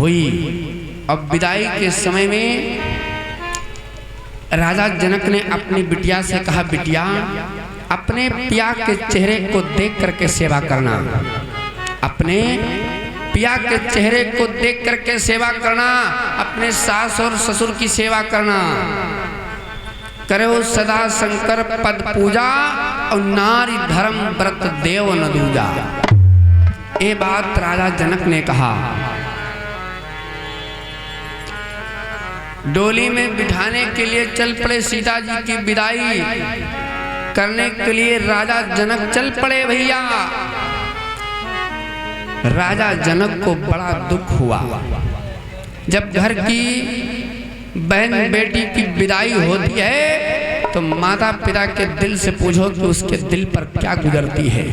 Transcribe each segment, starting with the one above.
हुई। अब विदाई के समय में राजा जनक ने अपनी बिटिया से कहा, बिटिया अपने पिया के चेहरे को देख करके सेवा करना, अपने पिया के चेहरे को देख करके सेवा करना, अपने सास और ससुर की सेवा करना। करो सदा शंकर पद पूजा और नारी धर्म व्रत देव न दूजा। ये बात राजा जनक ने कहा। डोली में बिठाने के लिए चल पड़े, सीता जी की विदाई करने के लिए राजा जनक चल पड़े। भैया राजा जनक को बड़ा दुख हुआ जब घर की बहन बेटी की विदाई होती है तो माता पिता के दिल से पूछो कि उसके दिल पर क्या गुजरती है।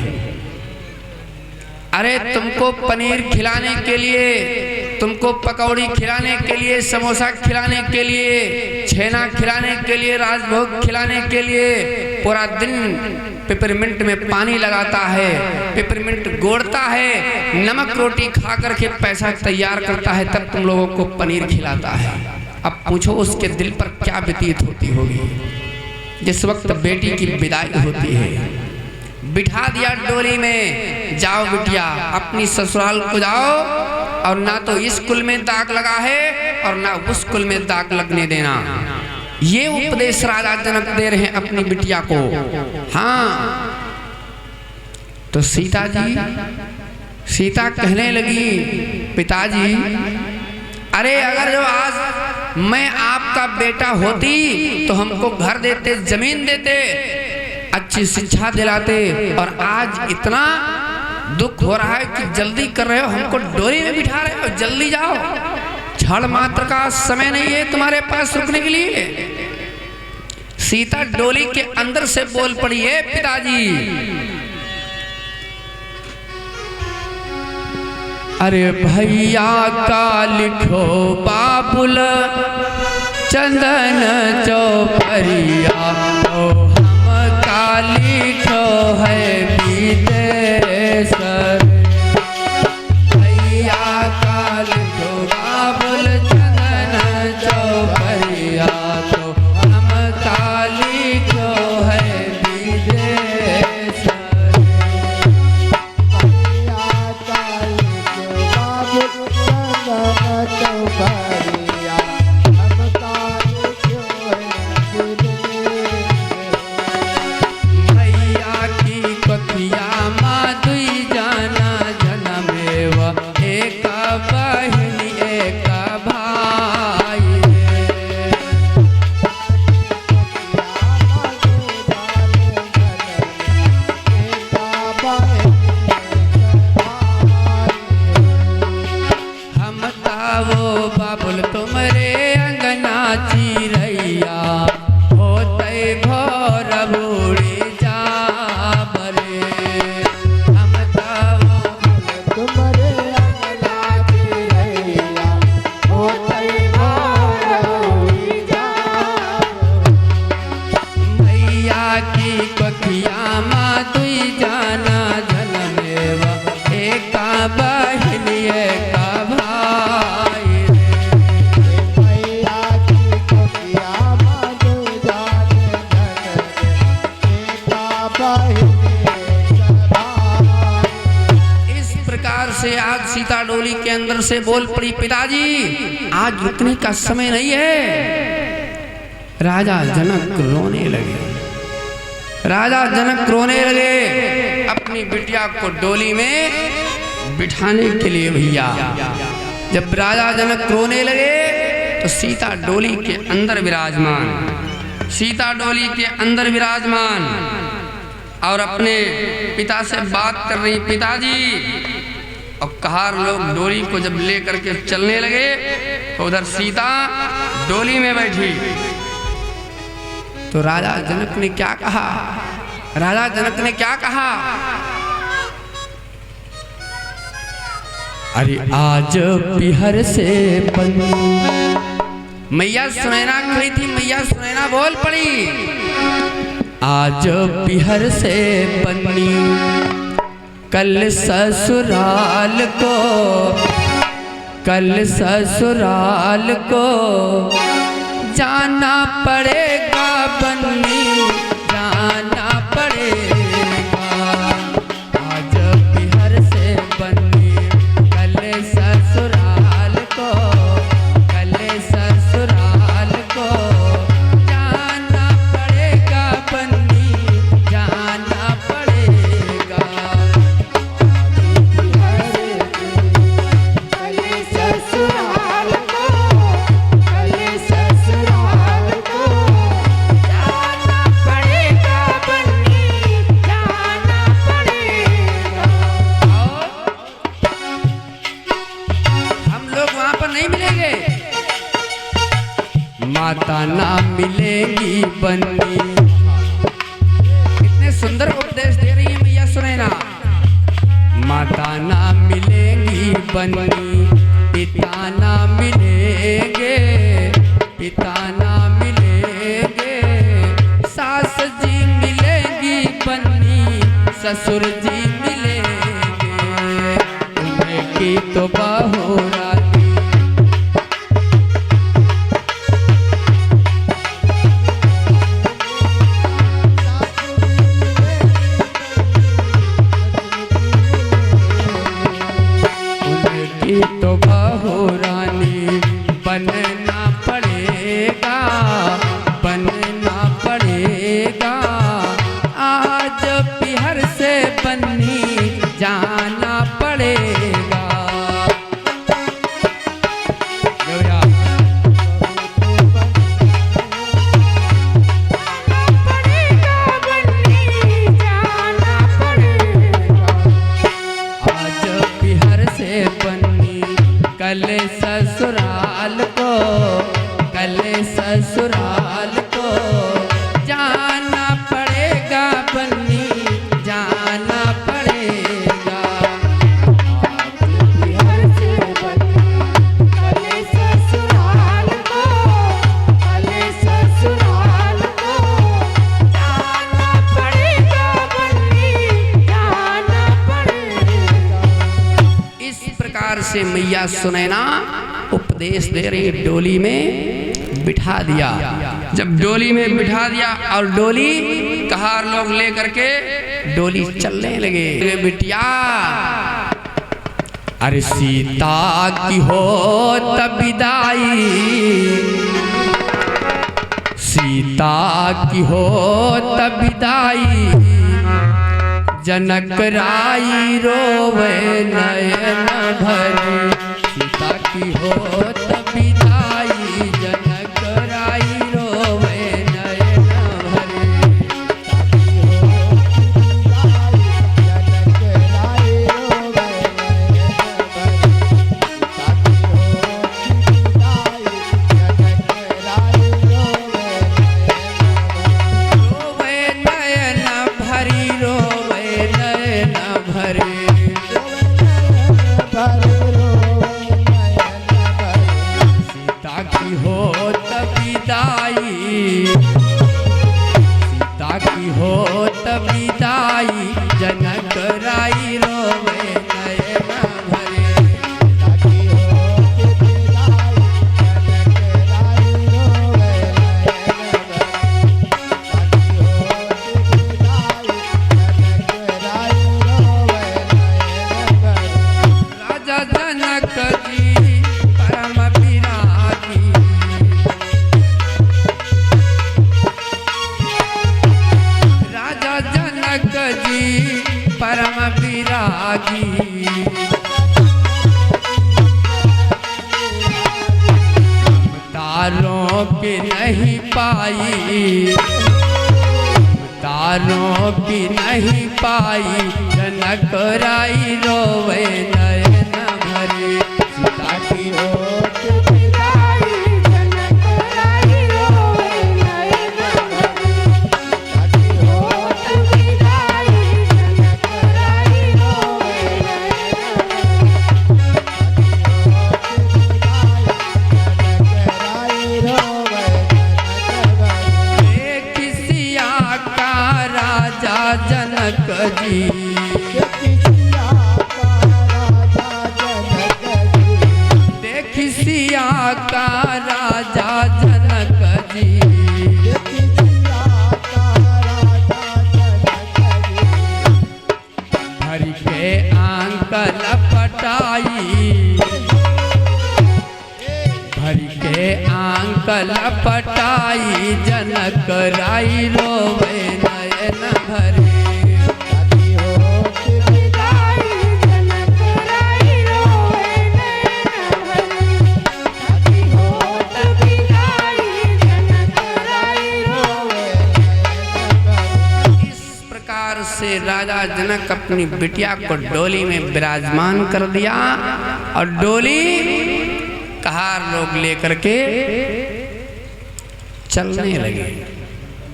अरे तुमको पनीर खिलाने के लिए, तुमको पकौड़ी खिलाने के लिए, समोसा खिलाने के लिए, छेना खिलाने के लिए, राजभोग खिलाने के लिए पूरा दिन पिपरमिंट में पानी लगाता है, पिपरमिंट गोड़ता है, नमक रोटी खा करके पैसा तैयार करता है, तब तुम लोगों को पनीर खिलाता है। अब पूछो उसके दिल पर क्या व्यतीत होती होगी जिस वक्त बेटी की विदाई होती है। बिठा दिया डोली में, जाओ बिटिया अपनी ससुराल को जाओ, और ना तो इस कुल में दाग लगा है और ना उस कुल में दाग लगने देना। ये उपदेश राजा जनक दे रहे हैं अपनी बिटिया को। हाँ, तो सीता कहने लगी, पिताजी अरे अगर जो आज मैं आपका बेटा होती तो हमको घर देते, जमीन देते, अच्छी शिक्षा दिलाते, और आज इतना दुख हो रहा है कि जल्दी कर रहे हो, हमको डोरी में बिठा रहे हो, जल्दी जाओ, क्षण मात्र का समय नहीं है तुम्हारे पास रुकने के लिए। सीता डोली के अंदर से बोल पड़ी है, पिताजी अरे भैया का लिखो बाबुल चंदन चौपरिया, तो हम का लिखो है विदेशर। भैया का लिखो बाबुल चंदन चौपरिया, तो हम का लिखो है विदेशर। सीता डोली के अंदर से बोल पड़ी, पिताजी आज रुकने का समय नहीं है। राजा जनक रोने लगे, राजा जनक रोने लगे अपनी बिटिया को डोली में बिठाने के लिए। भैया जब राजा जनक रोने लगे तो सीता डोली के अंदर विराजमान, सीता डोली के अंदर विराजमान और अपने पिता से बात कर रही, पिताजी। और कहार लोग डोली को जब ले करके चलने लगे तो उधर सीता डोली में बैठी। तो राजा जनक ने क्या कहा, राजा जनक ने क्या कहा, अरे आज पिहर से मैया सुनैना खड़ी थी, मैया सुनैना बोल पड़ी, आज पिहर से बनी कल ससुराल को कल ससुराल को जाना पड़ेगा बन्नी, जाना पड़ेगा। आज बिहार से बन्नी कल ससुराल को, कल ससुराल को जाना पड़ेगा बन्नी, जाना पड़ेगा। कल ससुराल को, कल ससुराल को जाना पड़ेगा बन्नी, जाना पड़ेगा। हम लोग वहां पर नहीं मिलेंगे, माता ना मिलेगी बन्नी। कितने सुंदर उपदेश दे रही है मैया, सुने ना। माता ना मिलेगी बन्नी, पिता ना मिलेंगे, पिता ना मिलेंगे। सास जी मिलेगी बन्नी, ससुर जी मिलेंगे। उनकी तो बहुराती उनकी तो बहुरानी बनना पड़ेगा, बनना पड़ेगा। आज बिहार से बन्नी जाना पड़ेगा। गौया पड़ेगा बन्नी, जाना पड़ेगा। आज बिहार से बन्नी कल ससुराल को, कल ससुराल को जाना पड़ेगा बन्नी, जाना पड़ेगा। बिहार से बन्नी कल ससुराल को, कल ससुराल को जाना पड़ेगा बन्नी, जाना पड़ेगा। इस प्रकार से मैया सुनैना उपदेश दे रही, डोली में बिठा दिया। जब डोली में बिठा दिया और डोली कहार लोग ले करके डोली चलने लगे। बिटिया अरे सीता की हो तब विदाई, सीता की हो तब विदाई। जनक राई रोवे नयन भरे, सीता की हो तब विदाई। जनक राई रोवे नयन भरे। रोवे नयन भरी, रोवे नयन भरे। सीता की हो तब विदाई, सीता की हो तब विदाई। जनक राई रोवे नयन भरे। राजा जनक जी परम विरागी, राजा जनक जी परम विरागी। तारों के नहीं पाई, तारों की नहीं पाई। जनक राई रोवे नयन भरे। सीता की हो जनक राई रोवे नयन भरे। जनक जी जिया का राजा जनक जी, भर के आंक लपटाई, भर के आंक लपटाई, जनक राई रोवे नयन भरे। से राजा जनक अपनी बिटिया को डोली में विराजमान कर दिया और डोली कहार लोग लेकर के चलने लगे।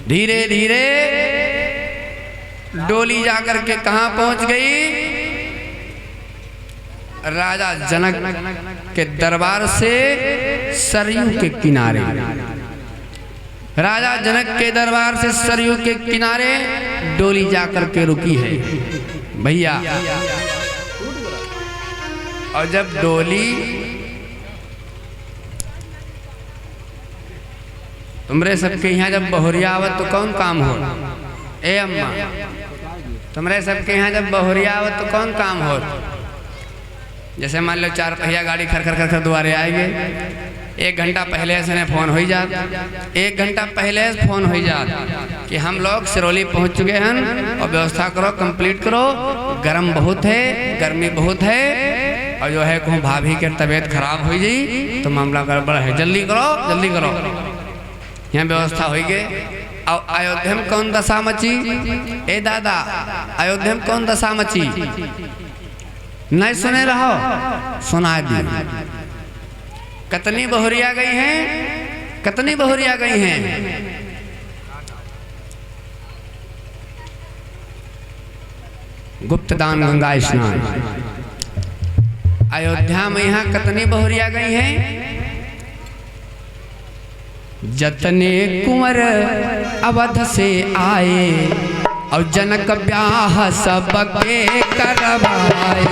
धीरे धीरे डोली जाकर के कहां पहुंच गई? राजा जनक के दरबार से सरयू के किनारे। राजा जनक के दरबार से सरयू के किनारे डोली जाकर के रुकी है भैया। और जब डोली तुमरे सबके यहाँ जब बहुरिया आवत तो कौन काम हो? ए अम्मा, तुमरे सबके यहाँ जब बहुरिया आवत तो कौन काम हो? जैसे मान लो 4 पहिया गाड़ी खर खर खर खर द्वारे आएंगे, 1 घंटा पहले से फोन हो जात, 1 घंटा पहले फोन हो जात कि हम लोग सिरौली पहुंच चुके हैं और व्यवस्था करो, कंप्लीट करो, गर्म बहुत है, गर्मी बहुत है और जो है कहूँ भाभी के तबीयत खराब हो जाई तो मामला गड़बड़ है, जल्दी करो जल्दी करो। यहाँ व्यवस्था हो गई। और अयोध्या में कौन दशा मची? ए दादा, अयोध्या में कौन दशा मची? नहीं सुने रहो, सुना दी। कितनी बहुरिया गई हैं, कितनी बहुरिया गई हैं? गुप्तदान गंगा स्नान अयोध्या में यहाँ कितनी बहुरिया गई हैं? जतने कुंवर अवध से आए और जनक ब्याह सबके करवाए।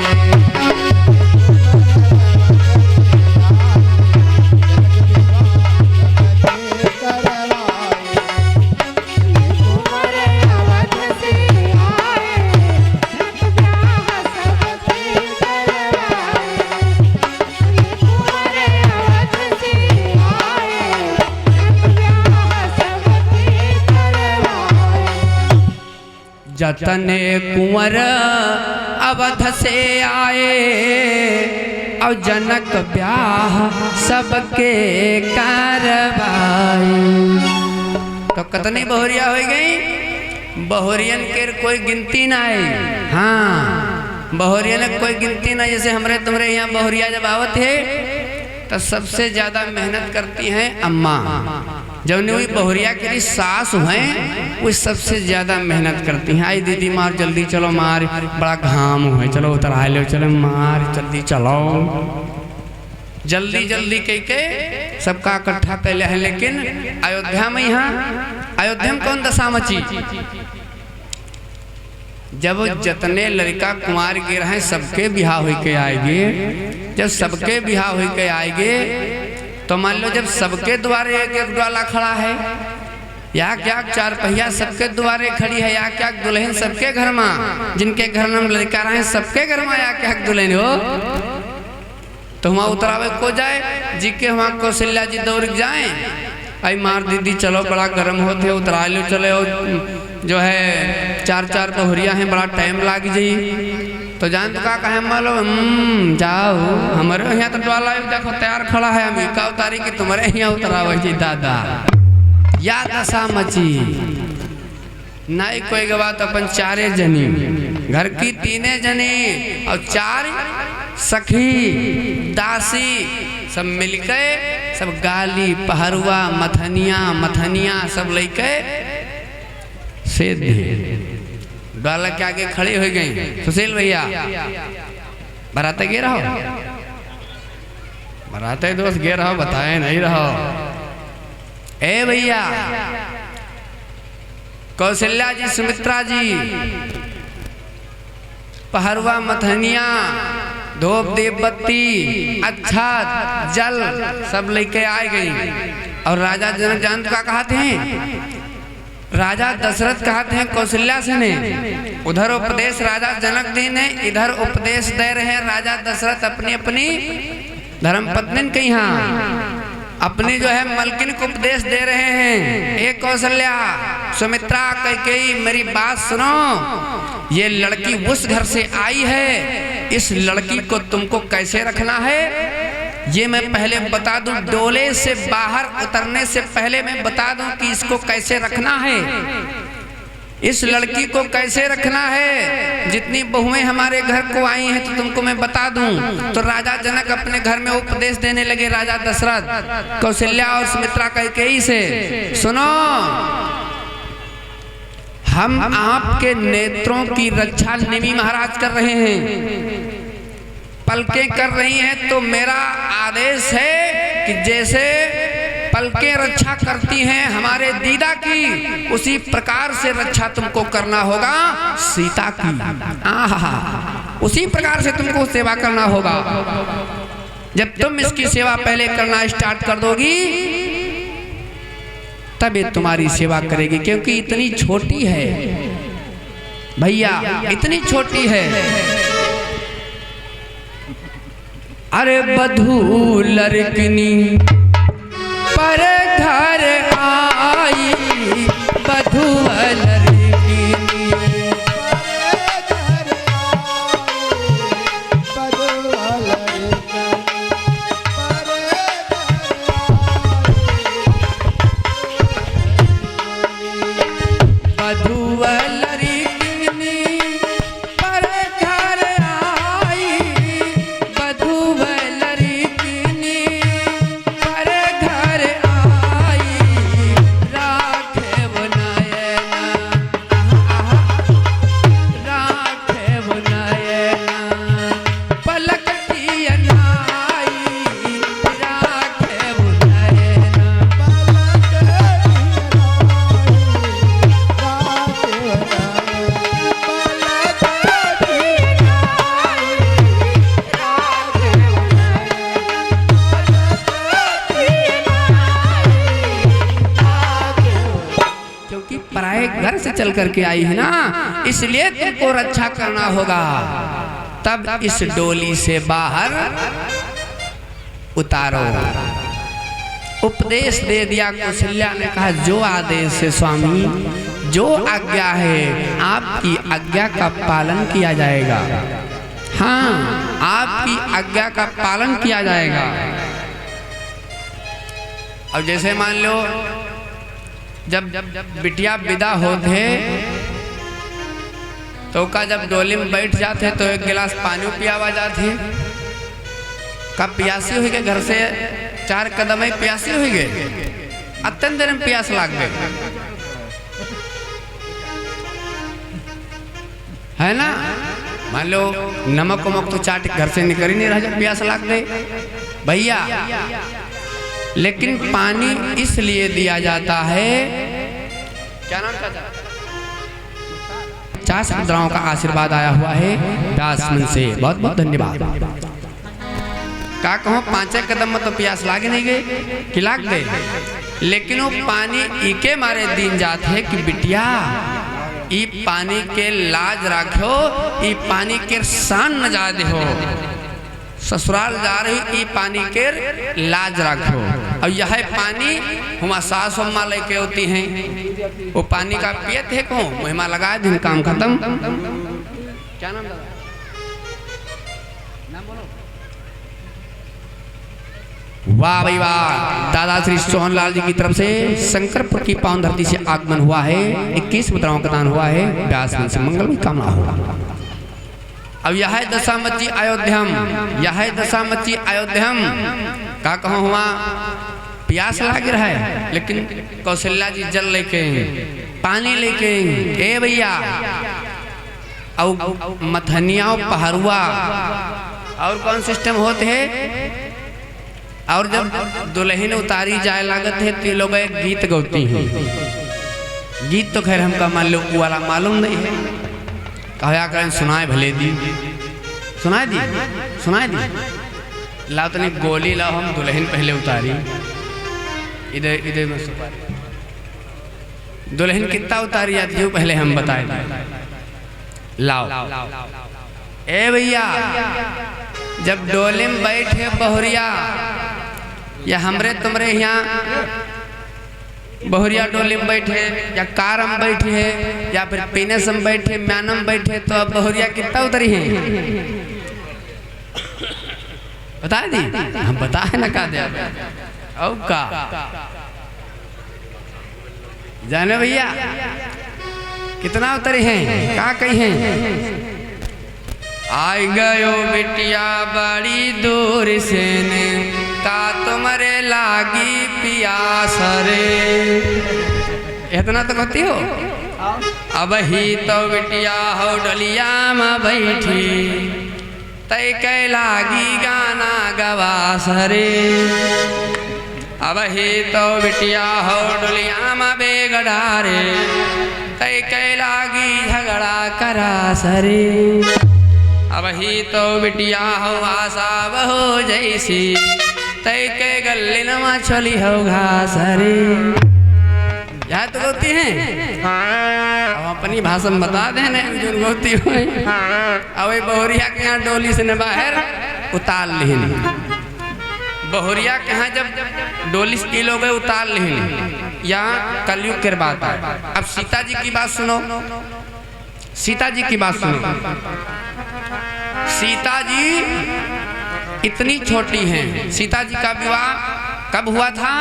जतने कुंवर अवध से आए और जनक ब्याह सबके करवाए। तो कितनी बहुरिया हो गई? बहुरियन के कोई गिनती ना आई। हाँ, बहुरियन की कोई गिनती ना। जैसे हमरे तुम्हारे यहाँ बहुरिया जब आवत है तो सबसे ज्यादा मेहनत करती हैं अम्मा। जब वही बहुरिया की सास हैं वो सबसे ज्यादा मेहनत करती हैं। आई दीदी मार जल्दी चलो, मार बड़ा घाम है, चलो उतरा लो, चलो मार जल्दी चलो, जल्दी जल्दी कह के सबका इकट्ठा कर लिया है। लेकिन अयोध्या में, यहाँ अयोध्या में कौन दशा मची? जब जितने लड़का कुमार गिर हैं सबके बिहार हो के आएंगे। जब सबके बिहार हो के आएंगे तो मान लो जब सबके द्वारे एक एक डोला खड़ा है, या क्या 4 पहिया सबके द्वारे खड़ी है, या क्या दुल्हन सबके घर में, जिनके घर में लड़का रहे सबके घर में या क्या दुल्हन हो, तो वहाँ उतरावे को जाए जी के वहाँ कौशल्या जी दौड़ जाए, आई मार दीदी चलो बड़ा गर्म होते उतरा लो, चले जो है 4-4 बहुरिया हैं, बड़ा टाइम लाग जाई। तो जान तो का कहे मालूम, जाओ हमारे यहाँ तो डोला देखो तैयार खड़ा है, हम का उतारी कि तुम्हारे यहाँ उतरावे जी दादा। या दशा मची नहीं कोई के बात। अपन 4 जनी घर की 3 जनी और 4 सखी दासी सब मिलके सब गाली पहरुआ मथनिया सब लेके से डोला के आगे खड़ी हो गई। सुशील भैया बराते गे रहो, बराते दोस्त गे रहो, बताए नहीं रहो। ए भैया कौशल्या जी, सुमित्रा जी, पहरवा मथनिया धूप दीप बत्ती अच्छा जल सब लेके आ गई। और राजा जनक जानत का कहते हैं, राजा दशरथ कहते हैं कौशल्या से ने उधर उपदेश राजा जनक दी ने, इधर उपदेश दे रहे हैं राजा दशरथ अपनी अपनी धर्मपत्नी के यहाँ, अपनी जो है मलकिन को उपदेश दे रहे हैं। एक कौशल्या, सुमित्रा, कैकेयी, मेरी बात सुनो, ये लड़की उस घर से आई है, इस लड़की को तुमको कैसे रखना है ये मैं पहले बता दूं। डोले से बाहर उतरने से पहले मैं बता दूं कि इसको कैसे रखना है, इस लड़की को कैसे रखना है। जितनी बहुएं हमारे घर को आई हैं तो तुमको मैं बता दूं। तो राजा जनक अपने घर में उपदेश देने लगे राजा दशरथ कौशल्या और सुमित्रा कैकेयी से, सुनो, हम आपके नेत्रों की रक्षा निमि महाराज कर रहे हैं, पलकें कर रही हैं, तो मेरा आदेश है कि जैसे पलकें रक्षा करती हैं हमारे दीदा की, उसी प्रकार से रक्षा तुमको करना होगा सीता की। आहा, उसी प्रकार से तुमको सेवा करना होगा। जब तुम इसकी सेवा पहले करना स्टार्ट कर दोगी तब ये तुम्हारी सेवा करेगी, क्योंकि इतनी छोटी है भैया, इतनी छोटी है। अरे बधू लड़कनी पर घर आई, बधू लड़कनी चल करके आई है ना, इसलिए तुमको रक्षा करना होगा। तब इस डोली से बाहर उतारो। उपदेश दे दिया। कौशल्या ने कहा जो आदेश है स्वामी, जो आज्ञा है आपकी आज्ञा का पालन किया जाएगा। हाँ, आपकी आज्ञा का पालन किया जाएगा। और जैसे मान लो जब बिटिया विदा होते तो का जब डोली में बैठ जाते तो एक गिलास पानी पियावा जाते, कब प्यासी हुई गए, घर से 4 कदम ही प्यासी हुई गए, अत्यंत देर में प्यास लाग गए, है ना। मान लो नमक वमक तो चाट घर से निकल ही नहीं रहा जब प्यास लाग गई भैया। लेकिन पानी इसलिए दिया जाता है, क्या नाम था, 50 मुद्राओं का आशीर्वाद आया हुआ है व्यासमन से, बहुत बहुत धन्यवाद। का कहो 5 कदम में तो प्यास लागे नहीं गए कि लाग गए, लेकिन वो पानी इके मारे दिन जाते है कि बिटिया ई पानी के लाज राखो, ई पानी के शान न जा दे हो, ससुराल जा रही ई पानी के लाज रखो। और यह पानी हम सास अम्मा लेके होती हैं, वो पानी का पियत है को मुहिमा लगा दिन काम खत्म। क्या नाम दादा? नाम बोलो। वाह भाई वाह, दादा श्री सोहनलाल जी की तरफ से शंकरपुर की पावन धरती से आगमन हुआ है, 21 मुद्राओं का दान हुआ है, व्यास से मंगल कामना होगा। अब यह है दशामची अयोध्याम, यह है दशामची अयोध्याम। का कहो हुआ प्यास लाग रहा है, लेकिन कौशल्या जी जल लेके पानी लेके ए भैया, और मथनिया पहरुआ और कौन सिस्टम होते है। और जब दुल्हन उतारी जाए लागत है तो लोग एक गीत गाती हैं। गीत तो खैर हमका मान लो वाला मालूम नहीं है, कहा करें सुनाए भले दी, सुनाए दी सुनाई दी। लाओ तनी गोली लाओ, हम दुल्हन पहले उतारी। इधर इधर में सुपारी दुल्हन कितना उतारी जाती है पहले हम बताए। लाओ ए भैया, जब डोले में बैठे बहुरिया या हमरे तुमरे यहाँ बहुरिया डोली में बैठे या कार में बैठे है या फिर पीनस में बैठे म्यानम में बैठे, तो अब बहुरिया कितना उतरी है बता दी। हम बता है ना का दे औ का जाने भैया कितना उतरे हैं का कही हैं। आई गयो बिटिया बड़ी दूर से ने का तुम्हारे लागी पियास रे। इतना तो कहती हो। अब ही तो बिटिया हो डलिया में बैठी तय कै लागी गाना गवास रे। अब ही तो बिटिया हो डलिया में बेगडारे तय कै लागी झगड़ा करा सरे। अब ही तो बिटिया हो आशा बहो जैसी तय के गले नमा छोली हो घास रे। यह तो होती है। अब अपनी भाषा में बता देने जो होती हो। अब बहुरिया के यहाँ डोली से न बाहर उतार लिहिन। बहुरिया के यहाँ जब डोली से लोग उतार लिहिन, यहाँ कलयुग के बात है। अब सीता जी की बात सुनो, सीता जी की बात सुनो। सीता जी इतनी छोटी हैं। सीता जी का विवाह कब हुआ था?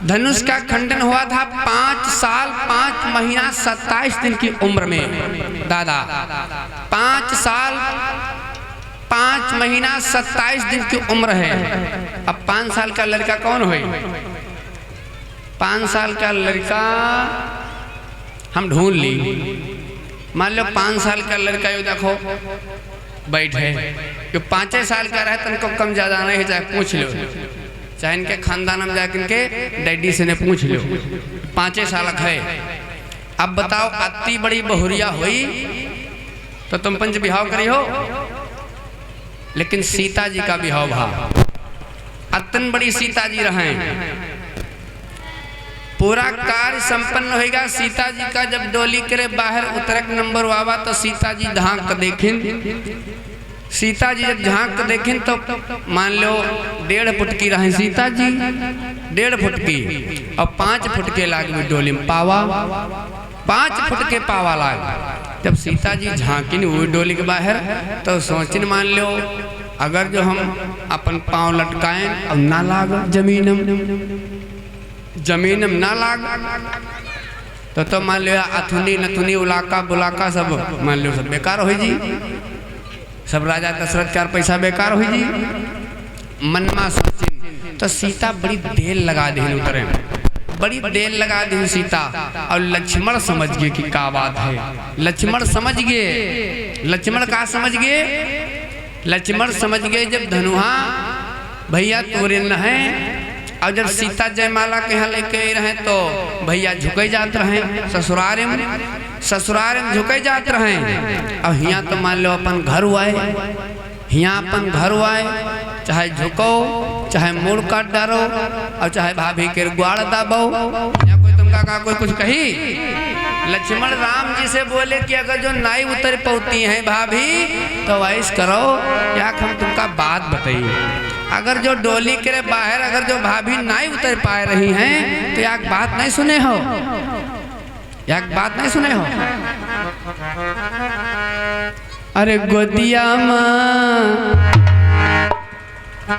धनुष का खंडन हुआ था 5 साल 5 महीना 27 दिन की उम्र में। दादा 5 साल 5 महीना 27 दिन की उम्र है। अब 5 साल का लड़का कौन हुए? 5 साल का लड़का हम ढूंढ ली। मान लो 5 साल का लड़का यो देखो बैठे, जो 5 साल का रहे तो उनको कम ज्यादा नहीं है, चाहे पूछ लो, चाहे इनके खानदान में जाकर इनके डैडी से ने पूछ लो। 5 साल है। अब बताओ अति बड़ी बहुरिया हुई तो तुम पंच बिहाव करी हो, लेकिन सीता जी का बिहाव भाव अतन बड़ी सीता जी रहे। पूरा कार्य संपन्न होगा। सीता जी का जब डोली करे बाहर उतरक नंबर आवा तो सीता जी झांक कर देखिन। सीता जी जब झांक कर देखिन तो मान लो 1.5 फुट की रहे सीता जी, 1.5 फुट की, और 5 फुट के लाग में डोली में पावा, 5 फुट के पावा लाग। जब सीता जी झांकिन हुई डोली के बाहर तो सोचिन मान लो अगर जो हम अपन पाँव लटकाएं और ना लाग जमीन में ना लाग तो मान लो अथुनी नथुनी उलाका बुलाका सब मान लो सब बेकार हो जी। सब राजा दशरथ का पैसा बेकार हो जी। मनमा सोचिन तो सीता बड़ी देर लगा दी उतरे, बड़ी देर लगा दी सीता। और लक्ष्मण समझ गए कि क्या बात है। लक्ष्मण समझ गए। लक्ष्मण का समझ गए? लक्ष्मण समझ गए जब धनुहा भैया तोरे न है। और जब सीता जयमाला के यहाँ लेके रहे तो भैया झुके जाते रहे, ससुरारे में झुके जाते रहे। अब यहाँ तो मान लो अपन घर हुआ, यहाँ अपन घर हुआ, चाहे झुको चाहे मुड़ काट डारो और चाहे भाभी के ग्वाड़ दाबो, या कोई तुमका का कोई कुछ कही। लक्ष्मण राम जी से बोले कि अगर जो नाई उतर पौती हैं भाभी तो वाइस करो, या हम तुमका बात बताइए। अगर जो डोली के बाहर अगर जो भाभी नाई उतर पा रही हैं तो एक बात नहीं सुने हो, एक बात नहीं सुने हो। अरे गोदिया माँ,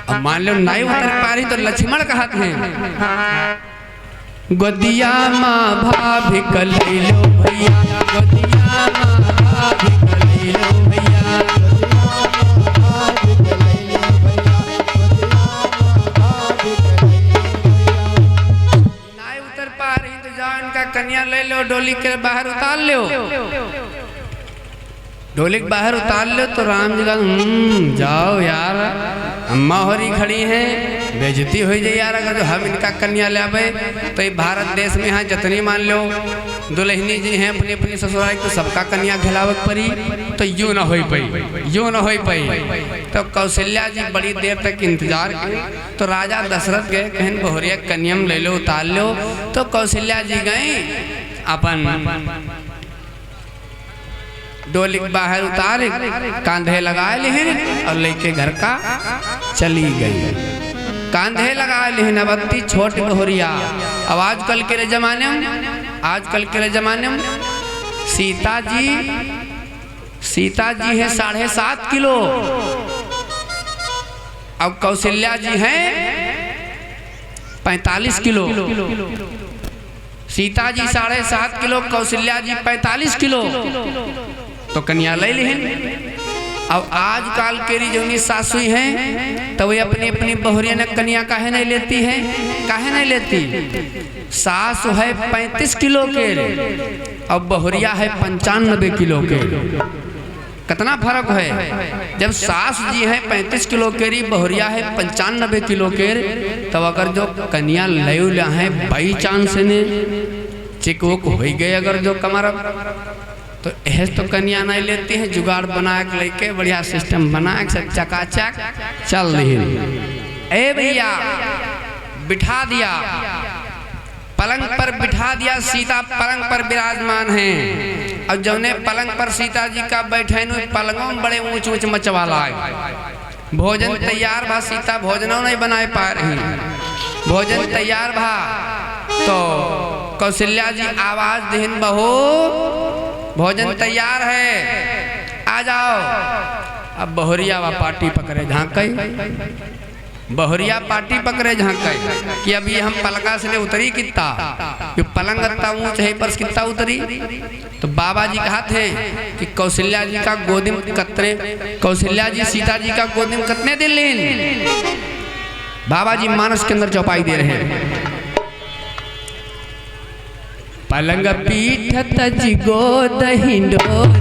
अब मान लो नाई उतर पा रही तो लक्ष्मण कहते हैं गोदिया माँ भाभी कली लो भैया, गोदिया माँ भाभी कली लो भैया। नाई उतर पा रही तो जाओ इनका कन्या ले लो, डोली के बाहर उतार लो। डोली के बाहर उतार लो तो राम जी का जाओ यार, अम्मा होरी खड़ी है, बेइज्जती हो जाए यार। अगर जो हम इनका कन्या ले आवे तो ये भारत देश में यहाँ जितनी मान लो दुल्हनी जी हैं अपनी अपनी ससुराल तो सबका कन्या खिलावत परी, तो यूँ ना हो पाई। तो कौशल्या जी बड़ी देर तक इंतजार की। तो राजा दशरथ गए, कहन बहुरिया कन्यम ले लो, उतार लो। तो कौशल्या जी गई, अपन डोली बाहर उतारे, कांधे लगाए लेहन और लेके घर का चली गई। कांधे लगाए लेहन अबत्ती छोटी बहुरिया। अब आजकल के जमाने में सीता जी है 7.5 किलो, अब कौशल्या जी हैं 45 किलो। सीता जी 7.5 किलो, कौशल्या जी 45 किलो। तो कन्या ले लेहन। अब आजकल के जौनी सासु हैं तो वे अपनी अपनी बहुरिया ने कन्या काहे नहीं लेती है, काहे नहीं लेती। सासु है 35 किलो के और बहुरिया है 95 किलो के। कितना फर्क है। जब सास जी है 35 किलो के, बहुरिया है 95 किलो के, तब अगर जो कन्या ले है बाई चांस ने चिकवुक हो गए, अगर जो कमर तो ऐसे तो कन्या नहीं लेती है, जुगाड़ बना के लेके बढ़िया सिस्टम बना के चकाचक चल रही। ए भैया बिठा दिया, पलंग पर बिठा दिया। सीता पलंग पर विराजमान हैं और जौने पलंग पर सीता जी का बैठे पलंगों में बड़े ऊंच ऊंच मचवाला है। भोजन तैयार भा, सीता भोजनों नहीं बनाए पा रही, भोजन तैयार भा। तो कौशल्या जी आवाज देहन, बहू भोजन तैयार है, आ जाओ। अब बहुरिया वा पार्टी पकड़े झांकई, बहुरिया पार्टी पकड़े झांकई कि अभी हम पलंगा से उतरी कितना, जो पलंग इतना ऊंच है पर कितना उतरी। तो बाबा जी कहते हैं कि कौशल्या जी का गोदिम कतरे, कौशल्या जी सीता जी का गोदिम कितने दिन लेन। बाबा जी मानस के अंदर चौपाई दे रहे हैं। पलंग पीठ तज गोद हिंडोर।